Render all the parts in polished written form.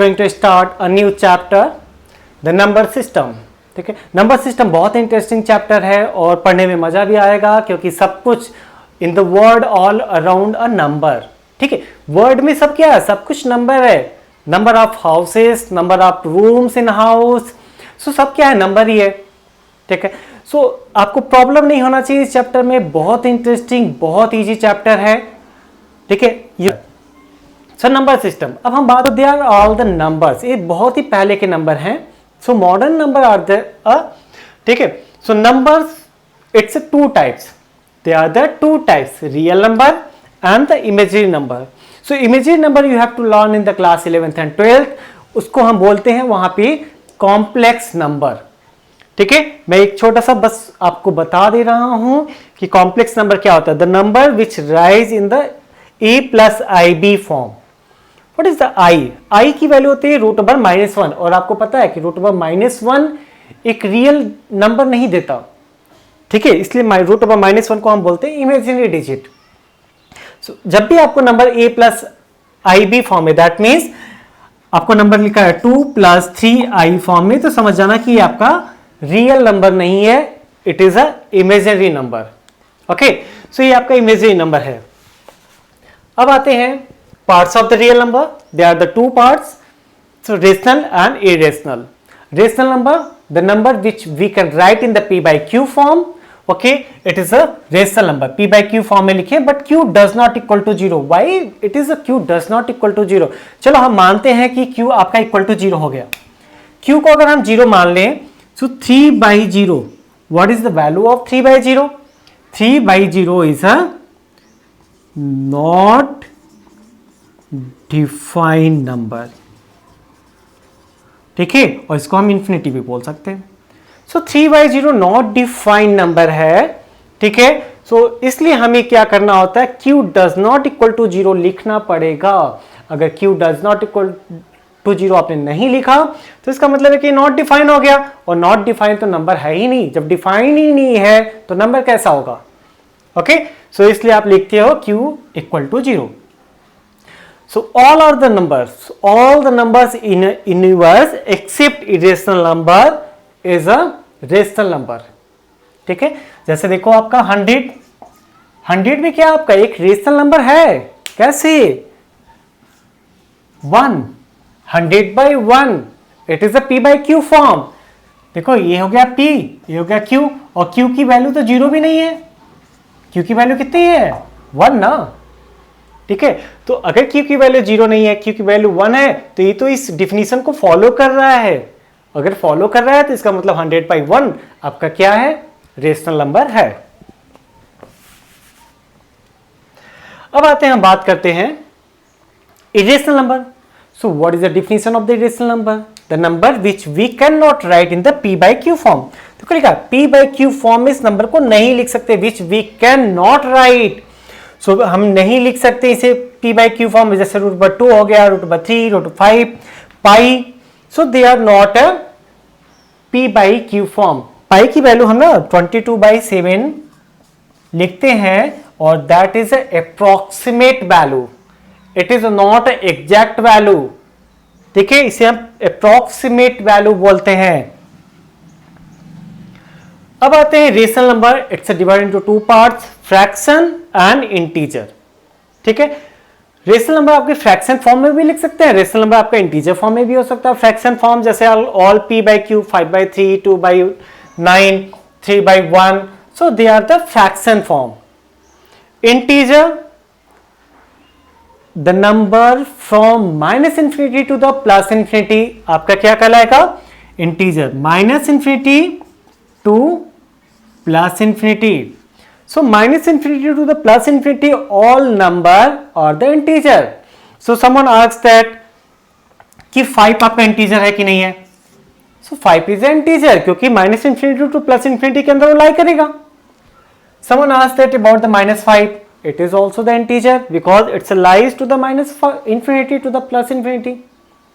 Going to start a new chapter, the number system. ठीक है, number system बहुत interesting chapter है और पढ़ने में मजा भी आएगा क्योंकि सब कुछ in the world all around a number. ठीक है, वर्ड में सब क्या है, सब कुछ नंबर है। Number of houses, number of rooms in house, so सब क्या है, नंबर ही है। ठीक है, सो आपको प्रॉब्लम नहीं होना चाहिए इस चैप्टर में, बहुत इंटरेस्टिंग बहुत इजी चैप्टर है। ठीक है, ये सो नंबर सिस्टम। अब हम बात they are all the numbers, ये बहुत ही पहले के नंबर हैं। So modern number are the ठीक है, so numbers it's two types, they are the two types, real number and the imaginary number. So imaginary number you have to learn in the class 11th and 12th, उसको हम बोलते हैं वहां पे complex number. ठीक है, मैं एक छोटा सा बस आपको बता दे रहा हूं कि कॉम्प्लेक्स नंबर क्या होता है। The number which rise in the a plus I B form. What is the i की वैल्यू होती है √1 और आपको पता है कि √1 एक रियल नंबर नहीं देता। ठीक है, इसलिए √1 को हम बोलते हैं इमेजिनरी डिजिट। जब भी आपको number a plus I B form है, दैट मीन्स आपको नंबर लिखा है 2 + 3i फॉर्म में, तो समझ जाना कि ये आपका रियल नंबर नहीं है, it is a imaginary number. Okay, so ये आपका इमेजिनरी नंबर है। अब आते हैं parts of the real number, they are the two parts, so rational and irrational. Rational number, the number which we can write in the p/q form. Okay, it is a rational number, p/q form में लिखे, but q does not equal to 0। Why it is a q does not equal to 0? चलो हम मानते हैं कि q आपका equal to 0 हो गया। q को अगर हम 0 मान लें, सो 3/0, what is the value of 3/0? 3/0 is a not defined number. ठीक है, और इसको हम इंफिनिटी भी बोल सकते हैं। सो 3/0 नॉट डिफाइंड नंबर है। ठीक है, सो इसलिए हमें क्या करना होता है, q does not equal to 0 लिखना पड़ेगा। अगर q does not equal to 0 आपने नहीं लिखा तो इसका मतलब है कि नॉट डिफाइन हो गया, और नॉट डिफाइन तो नंबर है ही नहीं। जब डिफाइन ही नहीं है तो नंबर कैसा होगा? ओके, सो इसलिए आप लिखते हो q equal to 0। So all the numbers in universe except irrational number is a rational number। ठीक है, जैसे देखो आपका 100 भी क्या आपका एक रेशनल नंबर है। कैसे? 100/1, it is a p/q form. देखो ये हो गया p, ये हो गया q, और q की वैल्यू तो 0 भी नहीं है। q की वैल्यू कितनी है? 1 ना। ठीक है, तो अगर q की वैल्यू 0 नहीं है, q की वैल्यू 1 है, तो ये तो इस डिफिनीशन को फॉलो कर रहा है। अगर फॉलो कर रहा है तो इसका मतलब 100/1 आपका क्या है? रेशनल नंबर है। अब आते हैं, हम बात करते हैं irrational number. So what is the definition of the irrational number? The number which we can not write in the p/q form. तो लिखा p/q फॉर्म में इस नंबर को नहीं लिख सकते, which we can not write. So हम नहीं लिख सकते इसे p/q फॉर्म में, जैसे √2 हो गया, √3, √5, pi. So they are not a p/q form. Pi की वैल्यू हम ना 22/7 लिखते हैं, और that is approximate value, it is not exact value. ठीक है, इसे हम अप्रोक्सीमेट वैल्यू बोलते हैं। अब आते हैं rational number, it's divided into two parts, fraction and integer. ठीक है, रेशनल नंबर आपके फ्रैक्शन फॉर्म में भी लिख सकते हैं, रेशनल नंबर आपका इंटीजर फॉर्म में भी हो सकता है। फ्रैक्शन फॉर्म जैसे all p/q, 5/3, 2/9, 3/1, so they are the fraction form. Integer, the number from -∞ to the +∞, आपका क्या कहलाएगा? Integer. -∞ to +∞. So -∞ to the +∞, all number are the integer. So someone asks that कि 5 आपका इंटीजर है कि नहीं है? So 5 is an integer क्योंकि -∞ to +∞ के अंदर वो लाई करेगा। Someone asks that about the -5, it is also the integer because it's lies to the -∞ to the +∞.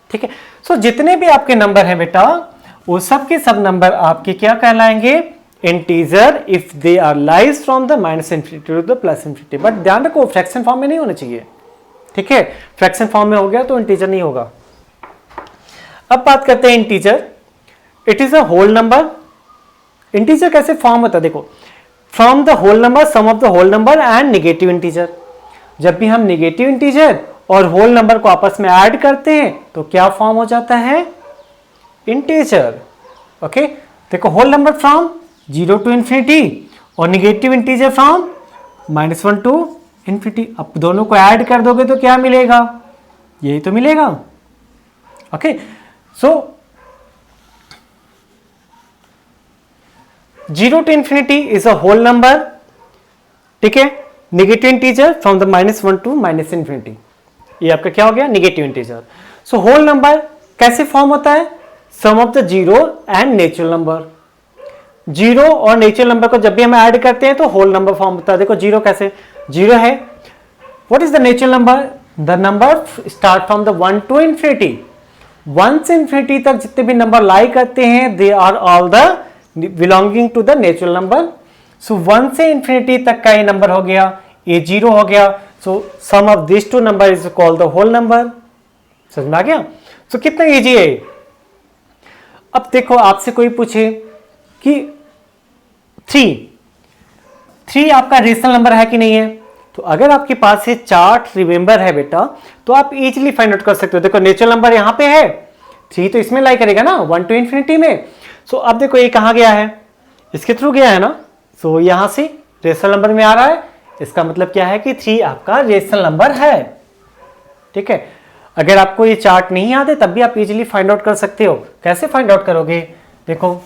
ठीक है, so जितने भी आपके नंबर हैं बेटा, वो सब के सब नंबर आपके क्या कहलाएंगे? Integer, if they are lies from the -∞ to the +∞। But ध्यान रखो फ्रैक्शन फॉर्म में नहीं होना चाहिए। ठीक है, फ्रैक्शन फॉर्म में हो गया तो इंटीजर नहीं होगा। अब बात करते हैं integer. It is a whole number. Integer कैसे फॉर्म होता है, देखो, from the whole number, sum of the whole number and negative integer. जब भी हम नेगेटिव इंटीजर और होल नंबर को आपस में ऐड करते हैं तो क्या फॉर्म हो जाता है, इंटीजर। ओके, देखो, whole number from 0 to infinity और negative integer from -1 to infinity. अब दोनों को ऐड कर दोगे तो क्या मिलेगा, यही तो मिलेगा। Okay, so 0 to infinity is a whole number, ठीक है। Negative integer from the -1 to -infinity, ये आपका क्या हो गया, negative integer. So whole number कैसे फॉर्म होता है, sum of the zero and natural number. Zero और नेचुरल नंबर को जब भी हम ऐड करते हैं तो होल नंबर फॉर्म होता है। देखो जीरो कैसे, जीरो है, what is the natural number, the number start from the 1 to infinity. 1 से इंफिनिटी तक जितने भी नंबर लाई करते हैं they are all the belonging to the natural number. So 1 से इंफिनिटी तक का ये नंबर हो गया, ये जीरो हो गया। So sum of this two number is called the whole number. समझ में आ गया। सो कितना इजी है। अब देखो आपसे कोई पूछे कि 3 आपका रेशनल नंबर है कि नहीं है, तो अगर आपके पास ये चार्ट रिमेंबर है बेटा तो आप इजीली फाइंड आउट कर सकते हो। देखो नेचुरल नंबर यहां पे है, 3 तो इसमें लाई करेगा ना 1 टू इंफिनिटी में। सो अब देखो ये कहां गया है, इसके थ्रू गया है ना। सो यहां से रेशनल नंबर में आ रहा है, इसका मतलब क्या है कि 3 आपका रेशनल नंबर है, ठीक है। अगर आपको ये चार्ट नहीं याद है तब भी आप इजीली फाइंड आउट कर सकते हो। कैसे फाइंड आउट करोगे, देखो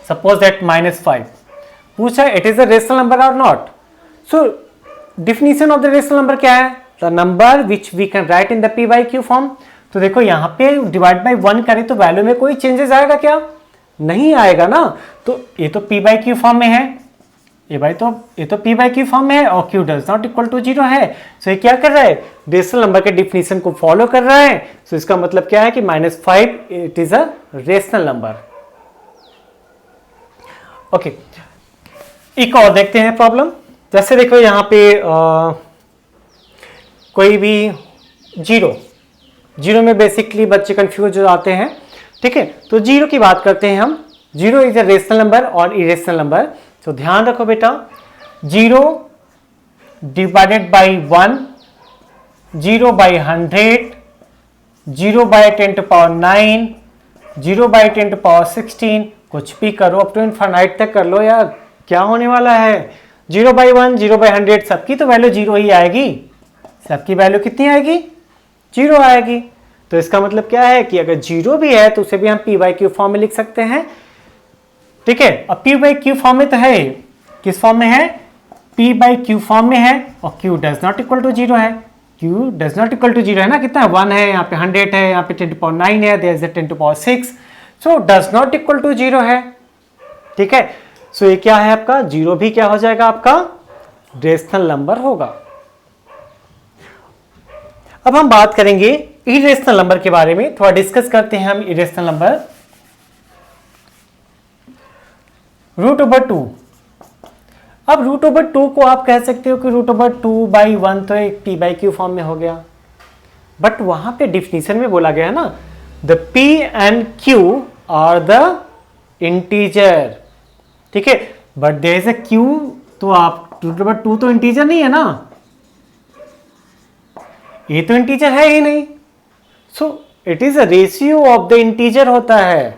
सपोज दैट -5 पूछा, it is a rational number और not. So definition of the rational number क्या है, the number which we can write in the p by q form. तो देखो यहाँ पे डिवाइड बाई 1 करें तो वैल्यू में कोई चेंजेस आएगा क्या, नहीं आएगा ना। तो ये तो पी बाई क्यू फॉर्म में है, ये तो पी बाई क्यू फॉर्म में है और Q does not equal to 0 है। सो ये क्या कर रहा है, रेशनल नंबर के डिफिनीशन को फॉलो कर रहा है। सो इसका मतलब क्या है कि -5 it is a rational number. Okay, एक और देखते हैं प्रॉब्लम। जैसे देखो यहाँ पे कोई भी जीरो में बेसिकली बच्चे कंफ्यूज हो जाते हैं, ठीक है। तो जीरो की बात करते हैं हम। Zero is a rational number और इरेशनल नंबर। तो ध्यान रखो बेटा, 0 divided by 1, 0 by 100, 0 by 10 to power 9, 0 by 10 to power 16, कुछ भी करो अप टू इनफाइनाइट तक कर लो यार, क्या होने वाला है। 0 बाई 1, 0 बाई 100 सबकी तो वैल्यू 0 ही आएगी, सबकी वैल्यू कितनी आएगी, 0 आएगी। तो इसका मतलब क्या है कि अगर 0 भी है तो उसे भी हम पी बाई क्यू फॉर्म में लिख सकते हैं, ठीक है। अब पी बाई क्यू फॉर्म में तो है, किस फॉर्म में है, पी बाई क्यू फॉर्म में है और Q does not equal to 0 है। Q does not equal to 0 है ना, कितना है, 1 है, यहाँ पे 100 है, यहाँ पे 10 टू पावर 9 है, there is a 10 to power 6। So does not equal to 0 है, ठीक है। सो ये क्या है आपका, 0 भी क्या हो जाएगा, आपका रेशनल नंबर होगा। अब हम बात करेंगे इरेशनल नंबर के बारे में, थोड़ा डिस्कस करते हैं हम इरेशनल नंबर। √2। अब √2 को आप कह सकते हो कि √2/1 तो एक पी बाई क्यू फॉर्म में हो गया, बट वहां पे डिफिनीशन में बोला गया ना, the P and Q are the integer, ठीक है। But there is a Q, तो आप √2 तो इंटीजर नहीं है ना, ये तो इंटीजर है ही नहीं। So it is a ratio of the integer होता है,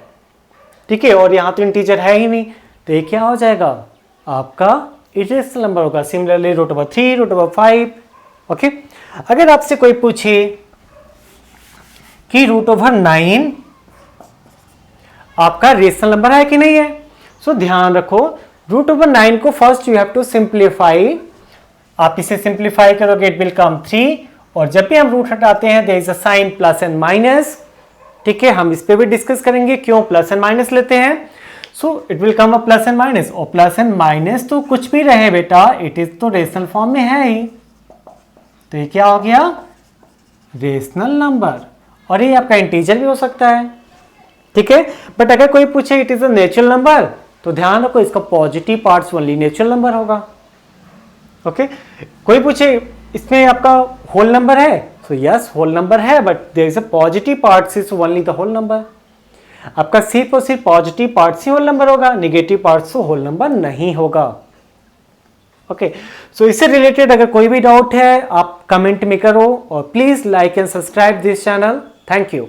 ठीक है। और यहां तो इंटीजर है ही नहीं, तो ये क्या हो जाएगा, आपका इरेशनल नंबर होगा। Similarly √3, √5, okay. अगर आपसे कोई पूछे कि √9 आपका रेशनल नंबर है कि नहीं है, सो ध्यान रखो √9 को first you have to simplify. आप इसे सिंप्लीफाई करोगे इट विल कम 3, और जब भी हम रूट हटाते हैं there is a sign plus and minus, ठीक है। हम इस पे भी डिस्कस करेंगे क्यों प्लस एंड माइनस लेते हैं। So it will come a plus and minus, और प्लस एंड माइनस तो कुछ भी रहे बेटा, इट इज तो रेशनल फॉर्म में है ही, तो ये क्या हो गया, रेशनल नंबर। और ये आपका इंटीजर भी हो सकता है, ठीक है। बट अगर कोई पूछे it is a natural number, तो ध्यान रखो इसका positive parts only natural number होगा, ओके। कोई पूछे इसमें आपका होल नंबर है, सो यस होल नंबर है, but there is a positive part is only the whole number. आपका सिर्फ और सिर्फ पॉजिटिव पार्ट ही होल नंबर होगा, निगेटिव पार्ट से होल नंबर नहीं होगा। ओके, सो इससे रिलेटेड अगर कोई भी डाउट है आप कमेंट में करो, और please like and subscribe this channel. Thank you.